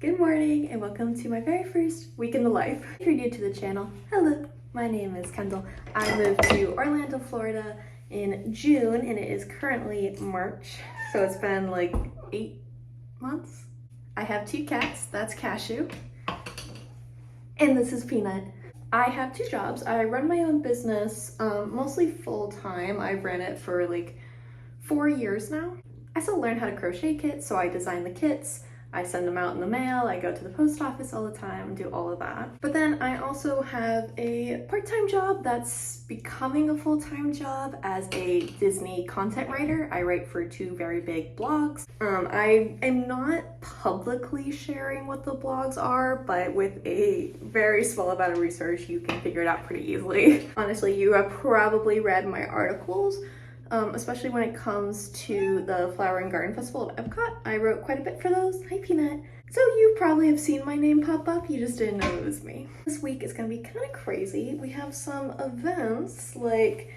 Good morning and welcome to my very first week in the life. If you're new to the channel, hello, my name is Kendall. I moved to Orlando, Florida in June and it is currently March, so it's been like 8 months. I have 2 cats, that's Cashew, and this is Peanut. I have 2 jobs. I run my own business, mostly full-time. I've ran it for like 4 years now. I still learn how to crochet kits, so I design the kits. I send them out in the mail, I go to the post office all the time and do all of that. But then I also have a part-time job that's becoming a full-time job as a Disney content writer. I write for 2 very big blogs. I am not publicly sharing what the blogs are, but with a very small amount of research, you can figure it out pretty easily. Honestly, you have probably read my articles. Especially when it comes to the Flower and Garden Festival at Epcot. I wrote quite a bit for those. Hi, Peanut. So you probably have seen my name pop up, you just didn't know it was me. This week is gonna be kind of crazy. We have some events, like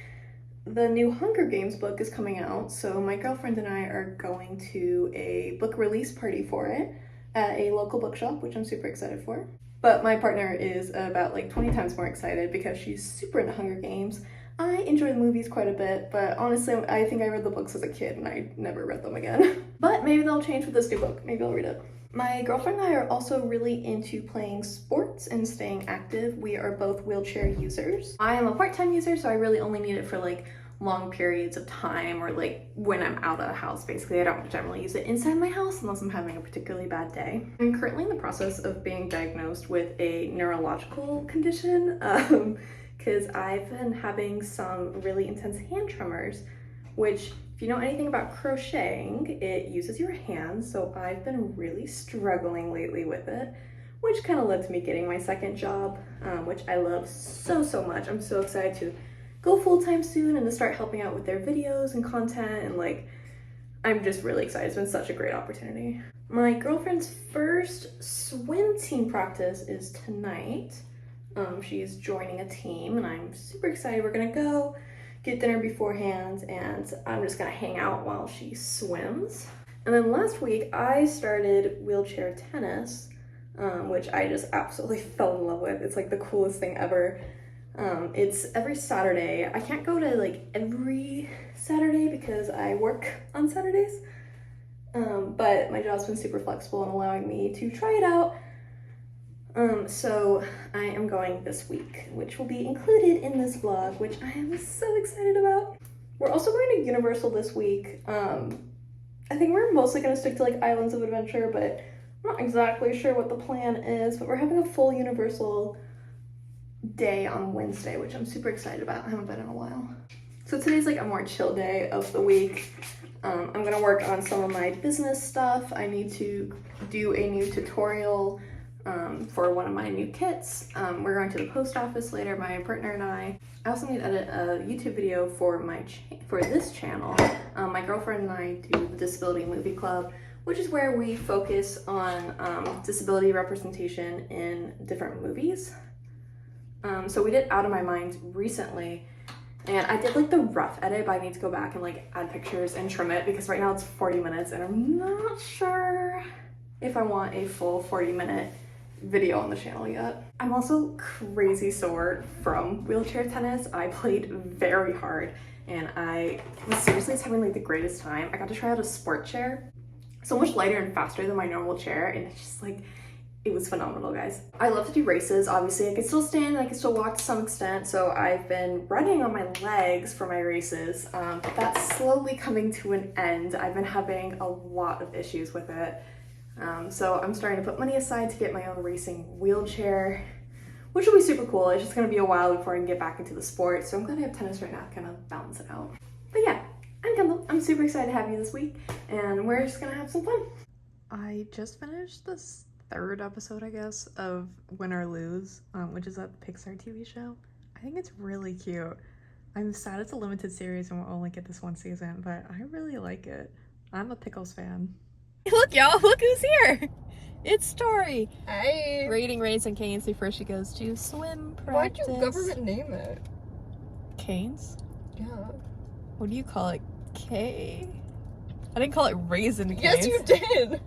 the new Hunger Games book is coming out, so my girlfriend and I are going to a book release party for it at a local bookshop, which I'm super excited for. But my partner is about like 20 times more excited because she's super into Hunger Games. I enjoy the movies quite a bit, but honestly, I think I read the books as a kid and I never read them again. But maybe they'll change with this new book. Maybe I'll read it. My girlfriend and I are also really into playing sports and staying active. We are both wheelchair users. I am a part-time user, so I really only need it for like long periods of time or like when I'm out of the house. Basically, I don't generally use it inside my house unless I'm having a particularly bad day. I'm currently in the process of being diagnosed with a neurological condition. Because I've been having some really intense hand tremors, which if you know anything about crocheting, it uses your hands, so I've been really struggling lately with it, which kind of led to me getting my second job, which I love so much. I'm so excited to go full-time soon and to start helping out with their videos and content, and like, I'm just really excited. It's been such a great opportunity. My girlfriend's first swim team practice is tonight. She's joining a team and I'm super excited. We're gonna go get dinner beforehand and I'm just gonna hang out while she swims. And then last week I started wheelchair tennis, which I just absolutely fell in love with. It's like the coolest thing ever. It's every Saturday. I can't go to like every Saturday because I work on Saturdays, but my job's been super flexible in allowing me to try it out. So I am going this week, which will be included in this vlog, which I am so excited about. We're also going to Universal this week. I think we're mostly going to stick to like Islands of Adventure, but I'm not exactly sure what the plan is, but we're having a full Universal day on Wednesday, which I'm super excited about. I haven't been in a while. So today's like a more chill day of the week. I'm going to work on some of my business stuff. I need to do a new tutorial for one of my new kits. We're going to the post office later, my partner and I. I also need to edit a YouTube video for this channel. My girlfriend and I do the Disability Movie Club, which is where we focus on disability representation in different movies. So we did Out of My Mind recently, and I did like the rough edit, but I need to go back and like add pictures and trim it because right now it's 40 minutes and I'm not sure if I want a full 40-minute video on the channel yet. I'm also crazy sore from wheelchair tennis. I played very hard and I was seriously having like the greatest time. I got to try out a sport chair, so much lighter and faster than my normal chair, and it's just like, it was phenomenal, guys. I love to do races. Obviously, I can still stand, I can still walk to some extent, so I've been running on my legs for my races, but that's slowly coming to an end. I've been having a lot of issues with it. So I'm starting to put money aside to get my own racing wheelchair, which will be super cool. It's just gonna be a while before I can get back into the sport, so I'm glad I have tennis right now to kind of balance it out. But yeah, I'm Kendall. I'm super excited to have you this week, and we're just gonna have some fun. I just finished this 3rd episode, I guess, of Win or Lose, which is that Pixar TV show. I think it's really cute. I'm sad it's a limited series and we'll only get this 1 season, but I really like it. I'm a Pickles fan. Look, y'all, look who's here! It's Tori! Hey! Rating Raising Cane's before she goes to swim Why'd practice. you government name it? Cane's? Yeah. What do you call it? I didn't call it Raisin Cane's. Yes, you did!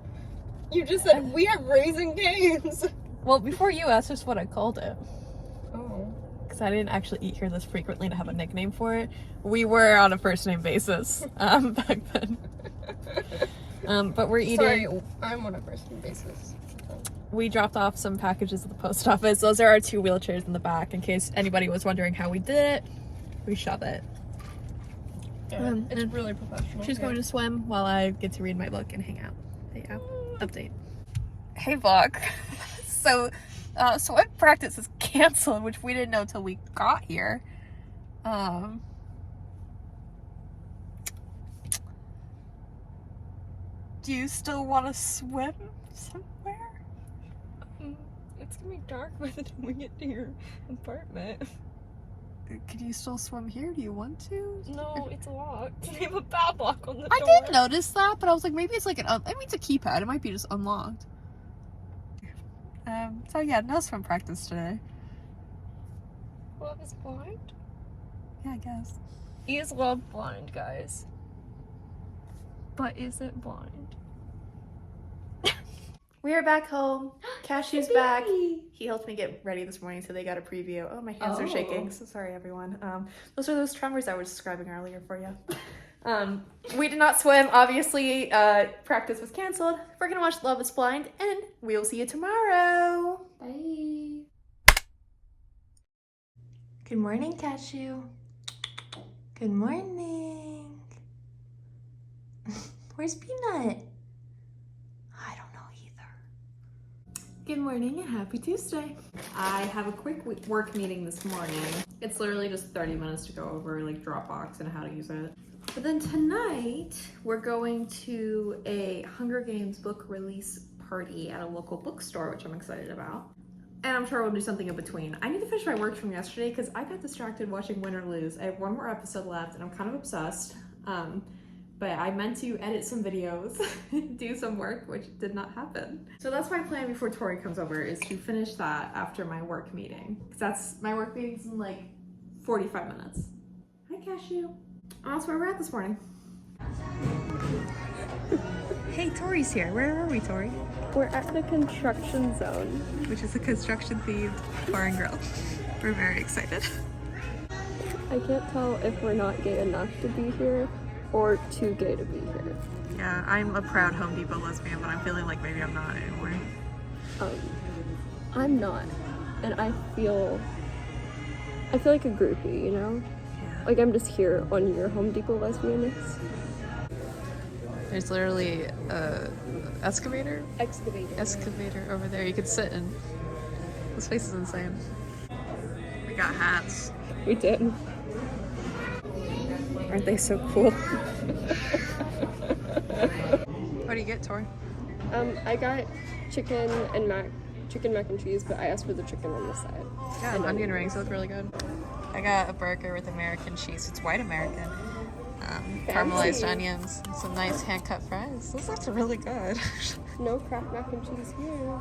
You just said we have Raising Cane's. Well, before you asked us what I called it. Oh. Because I didn't actually eat here this frequently to have a nickname for it. We were on a first name basis back then. But we're eating. Sorry, I'm on a first name basis. We dropped off some packages at the post office. Those are our 2 wheelchairs in the back. In case anybody was wondering how we did it, we shove it. Yeah, it's really professional. She's going to swim while I get to read my book and hang out. Yeah, update. Hey vlog. So swim practice is canceled, which we didn't know till we got here. Do you still want to swim somewhere? It's gonna be dark by the time we get to your apartment. Could you still swim here? Do you want to? No, it's locked. They have a padlock on the door. I did notice that, but I was like, maybe it's like I mean, it's a keypad. It might be just unlocked. So yeah, no swim practice today. Love is blind? Yeah, I guess. Is love blind, guys? But is it blind? We are back home. Cashew's back. He helped me get ready this morning, so they got a preview. Oh, my hands are shaking. So sorry, everyone. Those are those tremors I was describing earlier for you. We did not swim. Obviously, practice was canceled. We're gonna watch Love is Blind, and we'll see you tomorrow. Bye. Good morning, Cashew. Good morning. Where's Peanut? I don't know either. Good morning and happy Tuesday. I have a quick work meeting this morning. It's literally just 30 minutes to go over like Dropbox and how to use it. But then tonight, we're going to a Hunger Games book release party at a local bookstore, which I'm excited about. And I'm sure we'll do something in between. I need to finish my work from yesterday because I got distracted watching Win or Lose. I have 1 more episode left and I'm kind of obsessed. But I meant to edit some videos, do some work, which did not happen. So that's my plan before Tori comes over, is to finish that after my work meeting. Because that's, my work meeting's in like 45 minutes. Hi, Cashew. Oh, that's where we're at this morning. Hey, Tori's here. Where are we, Tori? We're at the construction zone. Which is a construction-themed bar and grill. We're very excited. I can't tell if we're not gay enough to be here or too gay to be here. Yeah, I'm a proud Home Depot lesbian, but I'm feeling like maybe I'm not anymore. I'm not, and I feel like a groupie, you know? Yeah. Like I'm just here on your Home Depot lesbianness. There's literally a excavator over there you could sit in. This place is insane. We got hats. We did. Aren't they so cool? What do you get, Tori? I got chicken mac and cheese, but I asked for the chicken on the side. Yeah, and onion rings look really good. I got a burger with American cheese. It's white American. Caramelized onions, some nice hand-cut fries. This looks really good. No Kraft mac and cheese here.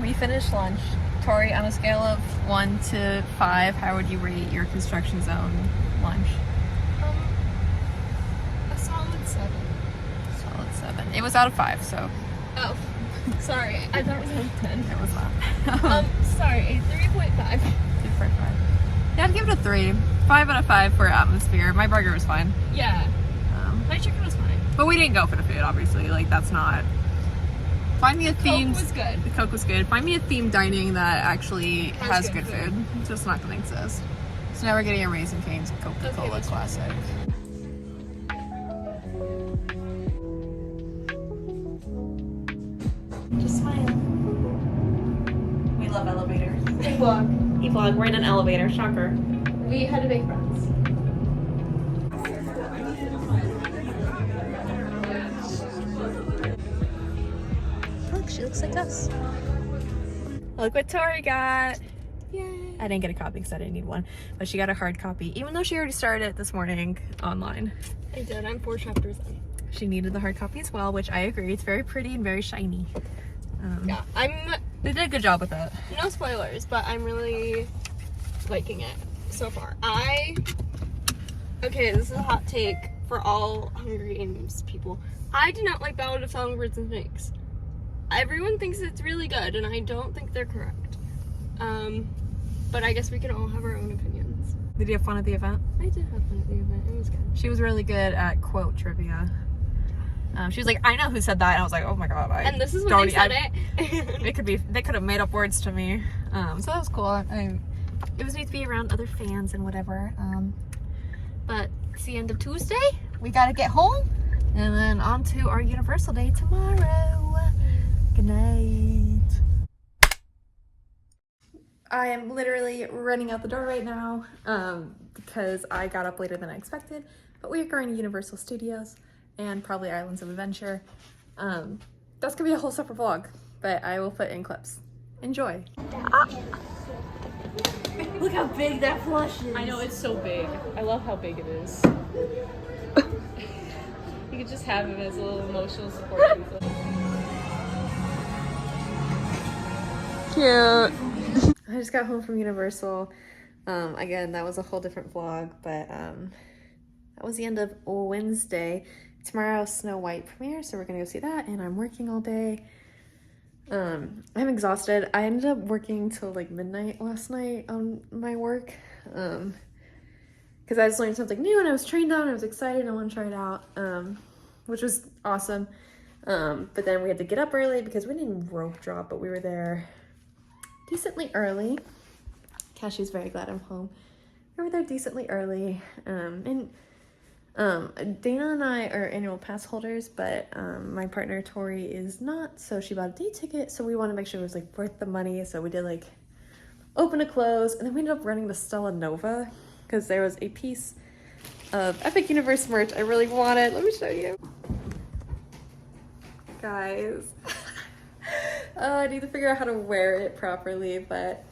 We finished lunch. Tori, on a scale of 1 to 5, how would you rate your construction zone lunch? A solid 7. Solid 7. It was out of 5, so. Oh, sorry. I thought it was out of 10. It was not. Sorry, a 3.5. 3.5. Yeah, I'd give it a 3. 5 out of 5 for atmosphere. My burger was fine. Yeah. My chicken was fine. But we didn't go for the food, obviously. Like, that's not. Find me a themed. Coke was good. The Coke was good. Find me a themed dining that actually has good food. It's just not gonna exist. So now we're getting a Raising Cane's and Coca-Cola Classic. Just smile. We love elevators. Hey vlog. Hey vlog, we're in an elevator. Shocker. We had to make friends. Look, she looks like us. Look what Tori got. Yay. I didn't get a copy because I didn't need one, but she got a hard copy, even though she already started it this morning online. I did. I'm 4 chapters in. She needed the hard copy as well, which I agree. It's very pretty and very shiny. Yeah, They did a good job with it. No spoilers, but I'm really liking it so far. Okay, this is a hot take for all Hunger Games people. I do not like Ballad of Songbirds and Snakes. everyone thinks it's really good, and I don't think they're correct. But I guess we can all have our own opinions. Did you have fun at the event? I did have fun at the event. It was good. She was really good at quote trivia. She was like, I know who said that, and I was like, oh my god. And this is when they said it. They could have made up words to me. So that was cool. It was neat to be around other fans and whatever. But it's the end of Tuesday. We gotta get home, and then on to our Universal day tomorrow. Good night. I am literally running out the door right now because I got up later than I expected. But we are going to Universal Studios and probably Islands of Adventure. That's gonna be a whole separate vlog, but I will put in clips. Enjoy. Look how big that plush is. I know, it's so big. I love how big it is. You could just have him as a little emotional support. Cute. I just got home from Universal. Again, that was a whole different vlog, but that was the end of Wednesday. Tomorrow, Snow White premiere, so we're gonna go see that, and I'm working all day. I'm exhausted. I ended up working till like midnight last night on my work because I just learned something new and I was trained on. I was excited and I want to try it out, which was awesome. But then we had to get up early because we didn't rope drop, but we were there decently early. Cashew's very glad I'm home. We were there decently early, and Dana and I are annual pass holders, but my partner Tori is not, so she bought a day ticket, so we want to make sure it was like worth the money. So we did like open to close, and then we ended up running the Stella Nova because there was a piece of Epic Universe merch I really wanted. Let me show you, guys. I need to figure out how to wear it properly, but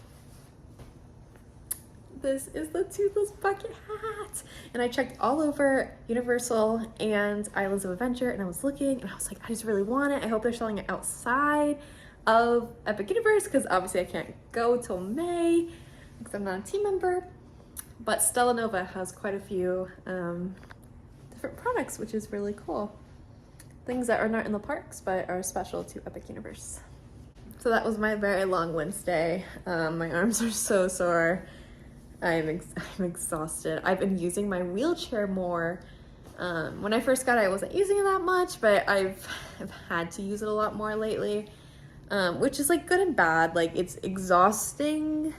this is the Toothless Bucket hat. And I checked all over Universal and Islands of Adventure, and I was looking and I was like, I just really want it. I hope they're selling it outside of Epic Universe because obviously I can't go till May because I'm not a team member. But Stella Nova has quite a few different products, which is really cool. Things that are not in the parks but are special to Epic Universe. So that was my very long Wednesday. My arms are so sore. I'm exhausted. I've been using my wheelchair more. When I first got it, I wasn't using it that much, but I've had to use it a lot more lately, which is like good and bad. Like it's exhausting,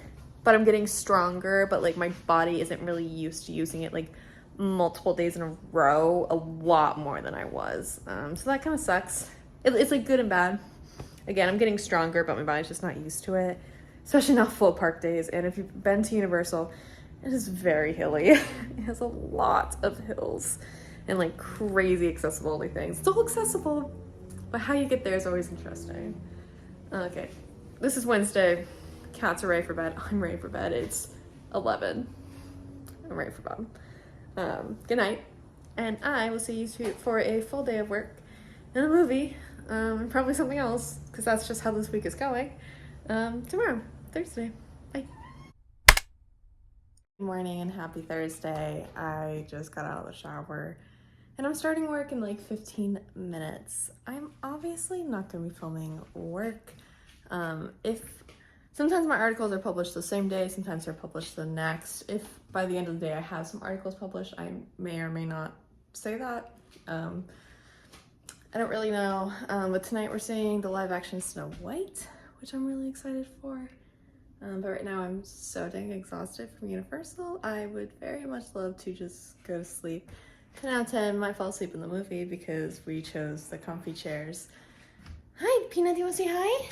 but I'm getting stronger, but like my body isn't really used to using it like multiple days in a row, a lot more than I was. So that kind of sucks. It's like good and bad. Again, I'm getting stronger, but my body's just not used to it. Especially not full park days. And if you've been to Universal, it is very hilly. It has a lot of hills and like crazy accessibility things. It's all accessible, but how you get there is always interesting. Okay, this is Wednesday. Cats are ready for bed. I'm ready for bed. It's 11. I'm ready for bed. Good night. And I will see you for a full day of work and a movie, and probably something else, because that's just how this week is going. Tomorrow, Thursday. Bye. Good morning and happy Thursday. I just got out of the shower and I'm starting work in like 15 minutes. I'm obviously not going to be filming work. If sometimes my articles are published the same day, sometimes they're published the next. If by the end of the day I have some articles published, I may or may not say that. I don't really know, but tonight we're seeing the live action Snow White, which I'm really excited for. But right now I'm so dang exhausted from Universal. I would very much love to just go to sleep. 10 out of 10, might fall asleep in the movie because we chose the comfy chairs. Hi, Peanut, do you want to say hi?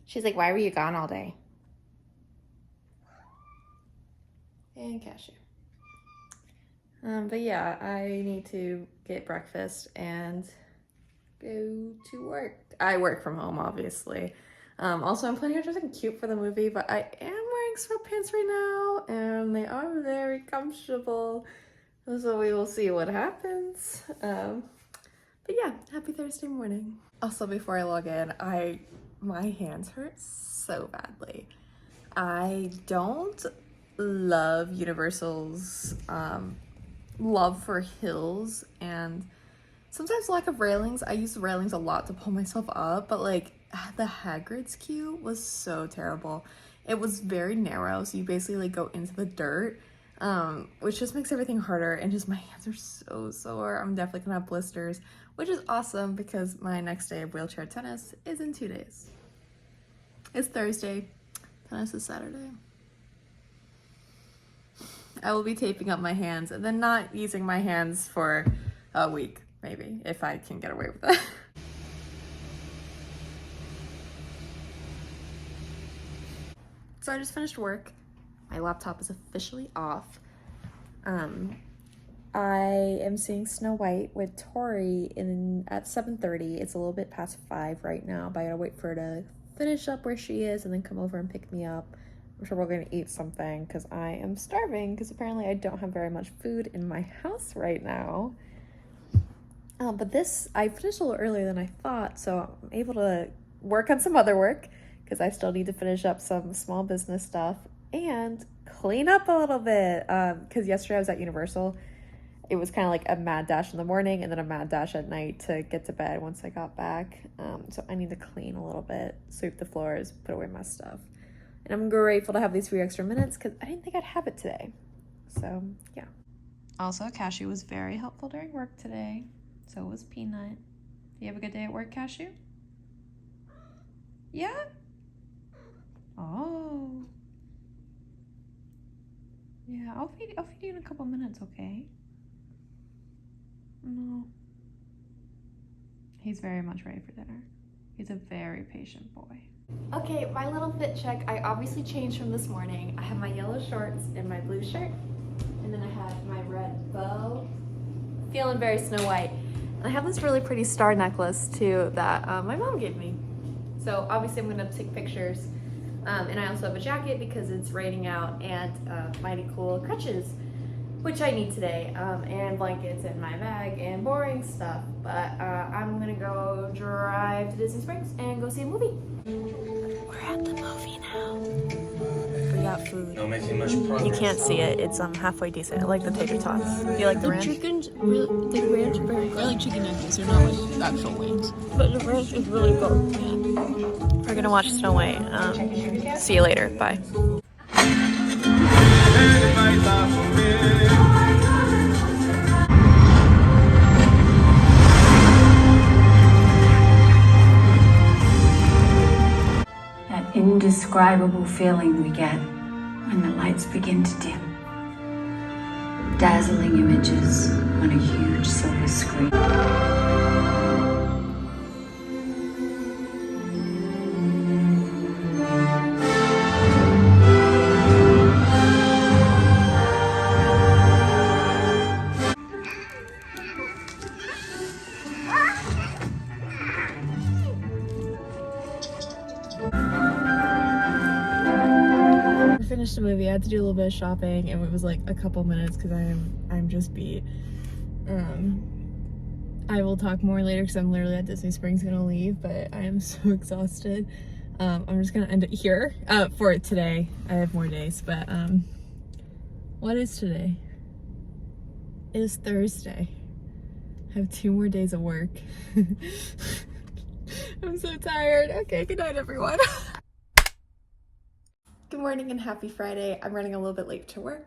She's like, why were you gone all day? And Cashew. But yeah, I need to get breakfast and go to work. I work from home, obviously. Also, I'm planning on dressing cute for the movie, but I am wearing sweatpants right now, and they are very comfortable. So we will see what happens. But yeah, happy Thursday morning. Also, before I log in, my hands hurt so badly. I don't love Universal's love for hills and sometimes lack of railings. I use the railings a lot to pull myself up, but like the Hagrid's queue was so terrible. It was very narrow, so you basically like go into the dirt, which just makes everything harder, and just my hands are so sore. I'm definitely gonna have blisters, which is awesome because my next day of wheelchair tennis is in 2 days. It's Thursday, tennis is Saturday. I will be taping up my hands and then not using my hands for a week, maybe, if I can get away with that. So I just finished work. My laptop is officially off. I am seeing Snow White with Tori at 7:30. It's a little bit past 5 right now, but I gotta wait for her to finish up where she is and then come over and pick me up. I'm sure we're gonna eat something because I am starving because apparently I don't have very much food in my house right now. But I finished a little earlier than I thought, so I'm able to work on some other work because I still need to finish up some small business stuff and clean up a little bit. Because yesterday I was at Universal. It was kind of like a mad dash in the morning and then a mad dash at night to get to bed once I got back. So I need to clean a little bit, sweep the floors, put away my stuff. And I'm grateful to have these 3 extra minutes because I didn't think I'd have it today. So, yeah. Also, Cashew was very helpful during work today. So was Peanut. You have a good day at work, Cashew? Yeah? Oh. Yeah, I'll feed you in a couple minutes, okay? No. He's very much ready for dinner. He's a very patient boy. Okay, my little fit check. I obviously changed from this morning. I have my yellow shorts and my blue shirt. And then I have my red bow. Feeling very Snow White. And I have this really pretty star necklace too that my mom gave me. So obviously I'm gonna take pictures. And I also have a jacket because it's raining out, and mighty cool crutches, which I need today, and blankets in my bag and boring stuff. But I'm gonna go drive to Disney Springs and go see a movie. We're at the movie now. We got food. Not making much progress. You can't see it. It's halfway decent. I like the tater tots. Do you like the ranch? Chicken's really, the ranch is very good. I like chicken nuggets, they're not like actual wings. But the ranch is really good. We're gonna watch Snow White. See you later. Bye. That indescribable feeling we get when the lights begin to dim. Dazzling images on a huge silver screen. Finished the movie. I had to do a little bit of shopping, and it was like a couple minutes because I'm just beat. I will talk more later because I'm literally at Disney Springs gonna leave, but I am so exhausted. I'm just gonna end it here for today. I have more days, but what is today? It is Thursday. I have 2 more days of work. I'm so tired. Okay, good night, everyone. Good morning and happy Friday. I'm running a little bit late to work,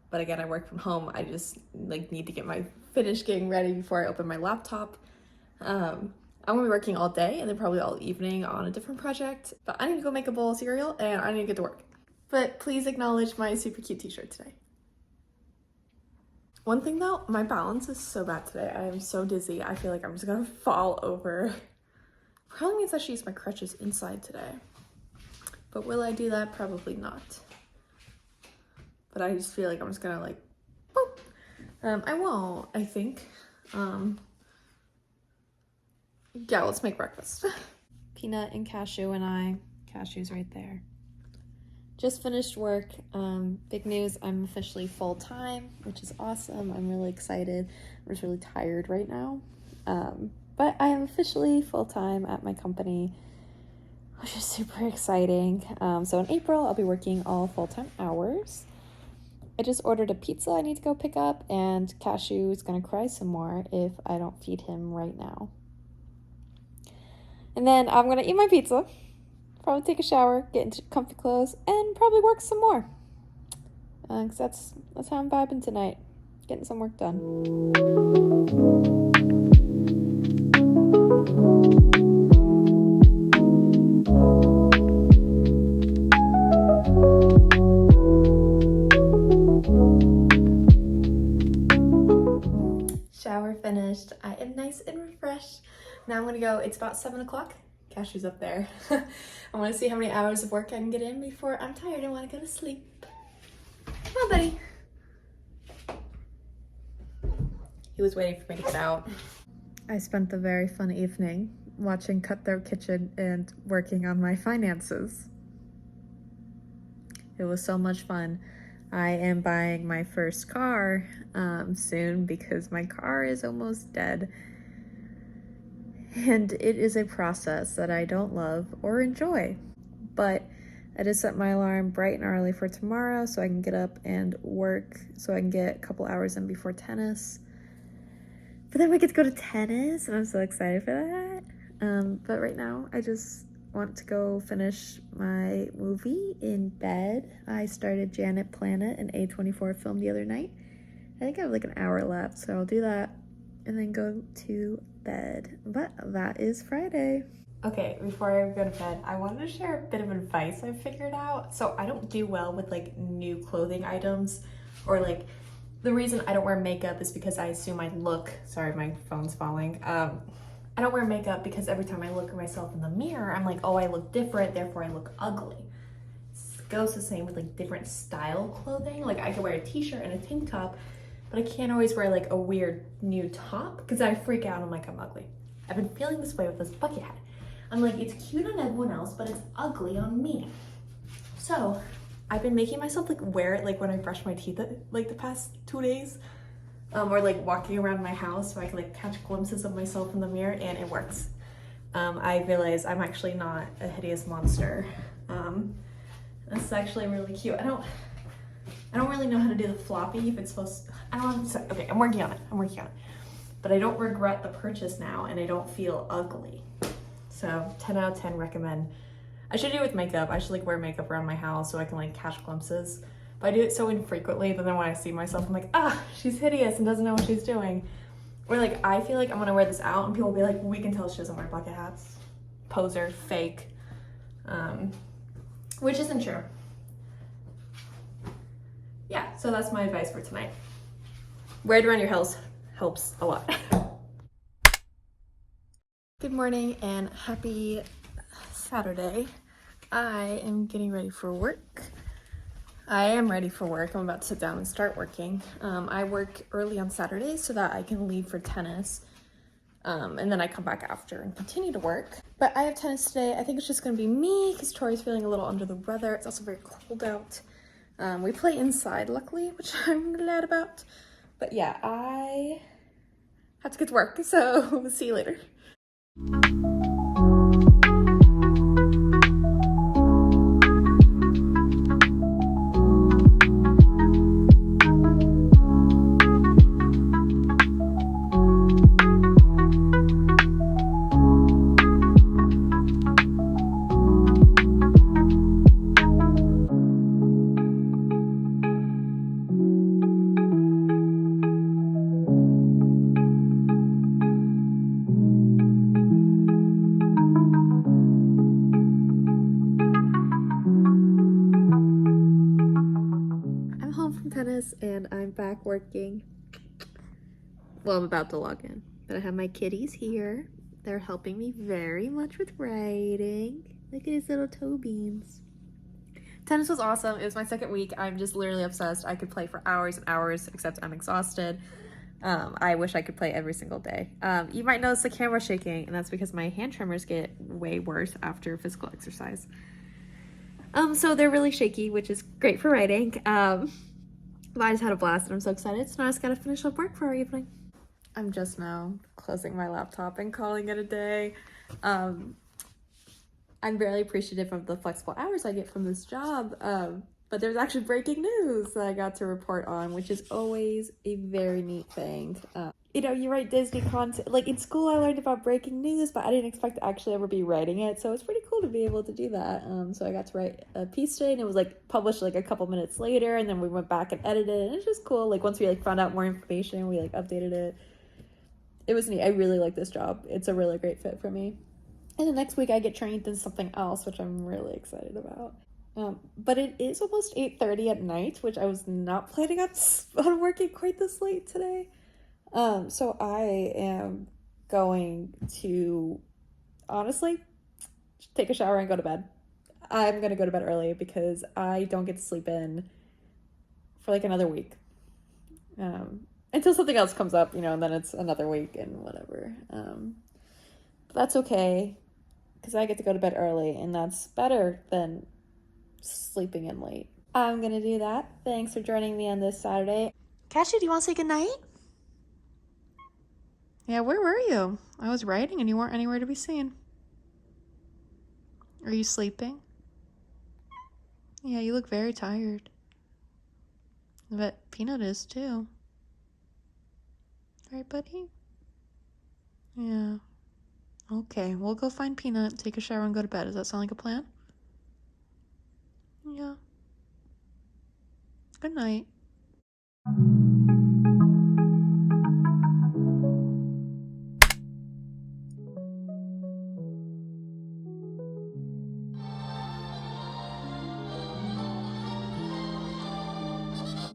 but again, I work from home. I just need to get getting ready before I open my laptop. I'm gonna be working all day and then probably all evening on a different project, but I need to go make a bowl of cereal and I need to get to work. But please acknowledge my super cute t-shirt today. One thing though, my balance is so bad today. I am so dizzy. I feel like I'm just gonna fall over. Probably means I should use my crutches inside today. But will I do that? Probably not. But I just feel like I'm just gonna like, boop. I won't, I think. Yeah, let's make breakfast. Peanut and Cashew and I. Cashew's right there. Just finished work. Big news, I'm officially full-time, which is awesome. I'm really excited. I'm just really tired right now. But I am officially full-time at my company, which is super exciting. So in April, I'll be working all full-time hours. I just ordered a pizza I need to go pick up, and Cashew is gonna cry some more if I don't feed him right now. And then I'm gonna eat my pizza, probably take a shower, get into comfy clothes, and probably work some more. 'Cause that's how I'm vibing tonight, getting some work done. Shower finished. I am nice and refreshed. Now I'm gonna go. It's about 7 o'clock. Cashew's up there. I want to see how many hours of work I can get in before I'm tired and want to go to sleep. Come on, buddy. He was waiting for me to get out. I spent a very fun evening watching Cutthroat Kitchen and working on my finances. It was so much fun. I am buying my first car soon because my car is almost dead. And it is a process that I don't love or enjoy. But I just set my alarm bright and early for tomorrow so I can get up and work so I can get a couple hours in before tennis. But then we get to go to tennis and I'm so excited for that. But right now I just want to go finish my movie in bed. I started Janet Planet, an A24 film the other night. I think I have like an hour left, so I'll do that and then go to bed. But that is Friday. Okay, before I go to bed, I wanted to share a bit of advice I figured out. So I don't do well with like new clothing items, or like the reason I don't wear makeup is because I assume I look, sorry, my phone's falling. I don't wear makeup because every time I look at myself in the mirror, I'm like, oh, I look different, therefore I look ugly. It goes the same with like different style clothing. Like I can wear a t-shirt and a tank top, but I can't always wear like a weird new top because I freak out. I'm like, I'm ugly. I've been feeling this way with this bucket hat. I'm like, it's cute on everyone else, but it's ugly on me. So I've been making myself like wear it like when I brush my teeth like the past 2 days. Or like walking around my house so I can like catch glimpses of myself in the mirror, and it works. I realize I'm actually not a hideous monster. This is actually really cute. I don't really know how to do the floppy if it's supposed to, okay, I'm working on it. But I don't regret the purchase now and I don't feel ugly. So 10 out of 10 recommend. I should do it with makeup. I should like wear makeup around my house so I can like catch glimpses. But I do it so infrequently that then when I see myself, I'm like, she's hideous and doesn't know what she's doing. Or like, I feel like I'm gonna wear this out and people will be like, we can tell she doesn't wear bucket hats. Poser, fake. Which isn't true. Yeah, so that's my advice for tonight. Wear it around your house helps a lot. Good morning and happy Saturday. I am getting ready for work. I am ready for work. I'm about to sit down and start working. I work early on Saturdays so that I can leave for tennis. And then I come back after and continue to work. But I have tennis today. I think it's just gonna be me because Tori's feeling a little under the weather. It's also very cold out. We play inside, luckily, which I'm glad about. But yeah, I have to get to work, so see you later. And I'm back working. Well, I'm about to log in, but I have my kitties here. They're helping me very much with writing. Look at his little toe beans. Tennis was awesome. It was my second week. I'm just literally obsessed. I could play for hours and hours, except I'm exhausted. I wish I could play every single day. You might notice the camera shaking, and that's because my hand tremors get way worse after physical exercise. So they're really shaky, which is great for writing. But I just had a blast and I'm so excited. So now I just gotta finish up work for our evening. I'm just now closing my laptop and calling it a day. I'm very appreciative of the flexible hours I get from this job. But But there's actually breaking news that I got to report on, which is always a very neat thing. You know, you write Disney content. Like in school, I learned about breaking news, but I didn't expect to actually ever be writing it. So it's pretty cool to be able to do that. So I got to write a piece today, and it was like published like a couple minutes later, and then we went back and edited it. And it's just cool. Like once we like found out more information, we like updated it. It was neat. I really like this job. It's a really great fit for me. And the next week I get trained in something else, which I'm really excited about. But it is almost 8:30 at night, which I was not planning on working quite this late today. So I am going to, honestly, take a shower and go to bed. I'm going to go to bed early because I don't get to sleep in for like another week. Until something else comes up, you know, and then it's another week and whatever. But that's okay because I get to go to bed early, and that's better than sleeping in late. I'm going to do that. Thanks for joining me on this Saturday. Cassie, do you want to say goodnight? Yeah, where were you? I was writing and you weren't anywhere to be seen. Are you sleeping? Yeah, you look very tired. But Peanut is too. Right, buddy? Yeah. Okay, we'll go find Peanut, take a shower, and go to bed. Does that sound like a plan? Yeah. Good night.